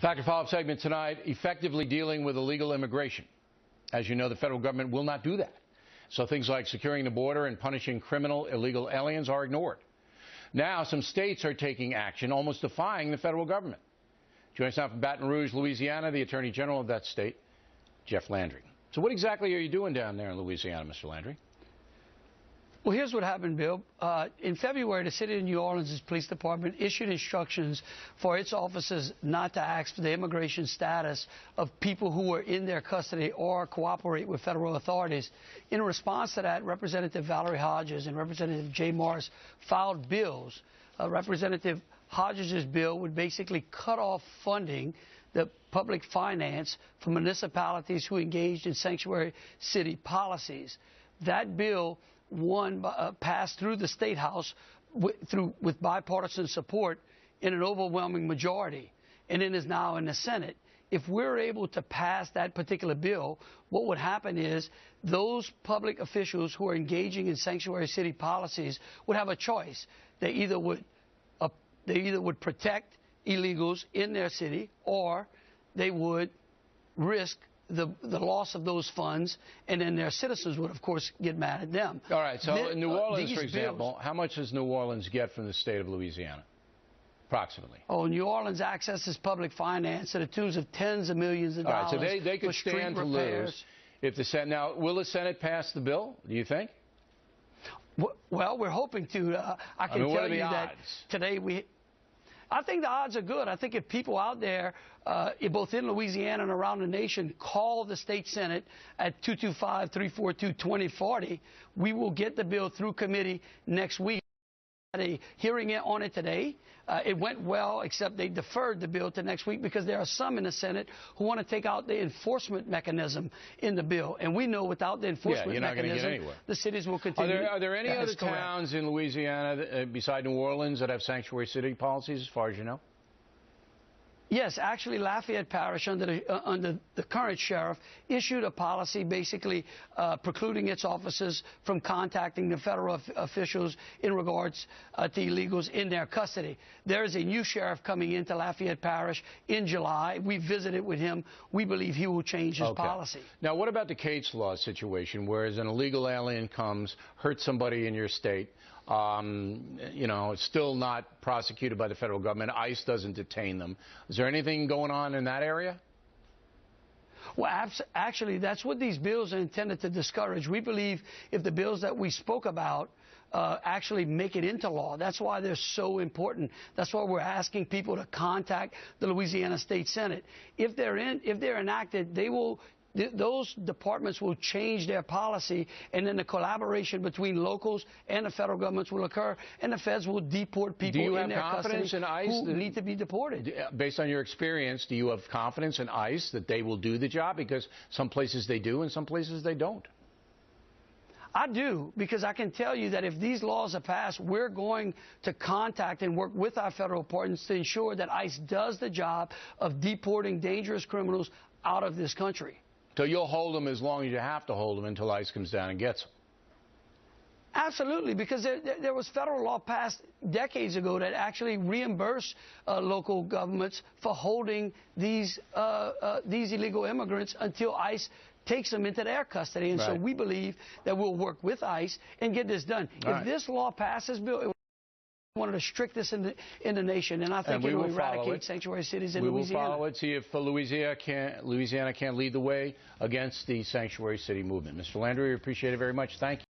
Factor follow-up segment tonight, effectively dealing with illegal immigration. As you know, the federal government will not do that. So things like securing the border and punishing criminal illegal aliens are ignored. Now some states are taking action, almost defying the federal government. Joining us now from Baton Rouge, Louisiana, the Attorney General of that state, Jeff Landry. So what exactly are you doing down there in Louisiana, Mr. Landry? Well, here's what happened, Bill. In February, the city of New Orleans' police department issued instructions for its officers not to ask for the immigration status of people who were in their custody or cooperate with federal authorities. In response to that, Representative Valerie Hodges and Representative Jay Morris filed bills. Representative Hodges' bill would basically cut off funding, the public finance, for municipalities who engaged in sanctuary city policies. That bill passed through the State House with bipartisan support in an overwhelming majority, and it is now in the Senate. If we're able to pass that particular bill, what would happen is those public officials who are engaging in sanctuary city policies would have a choice. They either would protect illegals in their city, or they would risk the loss of those funds, and then their citizens would, of course, get mad at them. All right, so in New Orleans, for example, how much does New Orleans get from the state of Louisiana, approximately? Oh, New Orleans accesses public finance to the tunes of tens of millions of dollars. All right, so they could stand to lose if the Senate. Now, will the Senate pass the bill, do you think? Well, we're hoping to. I can tell you that today I think the odds are good. I think if people out there, both in Louisiana and around the nation, call the state Senate at 225-342-2040, we will get the bill through committee next week. A hearing on it today. It went well, except they deferred the bill to next week because there are some in the Senate who want to take out the enforcement mechanism in the bill. And we know without the enforcement mechanism, the cities will continue. Are there any other towns in Louisiana beside New Orleans that have sanctuary city policies, as far as you know? Yes, actually, Lafayette Parish, under the current sheriff, issued a policy basically precluding its officers from contacting the federal officials in regards to illegals in their custody. There is a new sheriff coming into Lafayette Parish in July. We visited with him. We believe he will change his policy. Now, what about the Cates Law situation, whereas an illegal alien comes, hurts somebody in your state, you know, it's still not prosecuted by the federal government. ICE doesn't detain them. Is there anything going on in that area? Well, actually, that's what these bills are intended to discourage. We believe if the bills that we spoke about actually make it into law. That's why they're so important. That's why we're asking people to contact the Louisiana State Senate. If they're enacted, those departments will change their policy, and then the collaboration between locals and the federal governments will occur, and the feds will deport people in their custody who need to be deported. Based on your experience, do you have confidence in ICE that they will do the job? Because some places they do and some places they don't. I do, because I can tell you that if these laws are passed, we're going to contact and work with our federal partners to ensure that ICE does the job of deporting dangerous criminals out of this country. So you'll hold them as long as you have to hold them until ICE comes down and gets them? Absolutely, because there was federal law passed decades ago that actually reimbursed local governments for holding these illegal immigrants until ICE takes them into their custody. And so we believe that we'll work with ICE and get this done. If this law passes, Bill, one of the strictest in the nation, and I think it will eradicate sanctuary cities in Louisiana. We will follow it, see if Louisiana can't lead the way against the sanctuary city movement. Mr. Landry, we appreciate it very much. Thank you.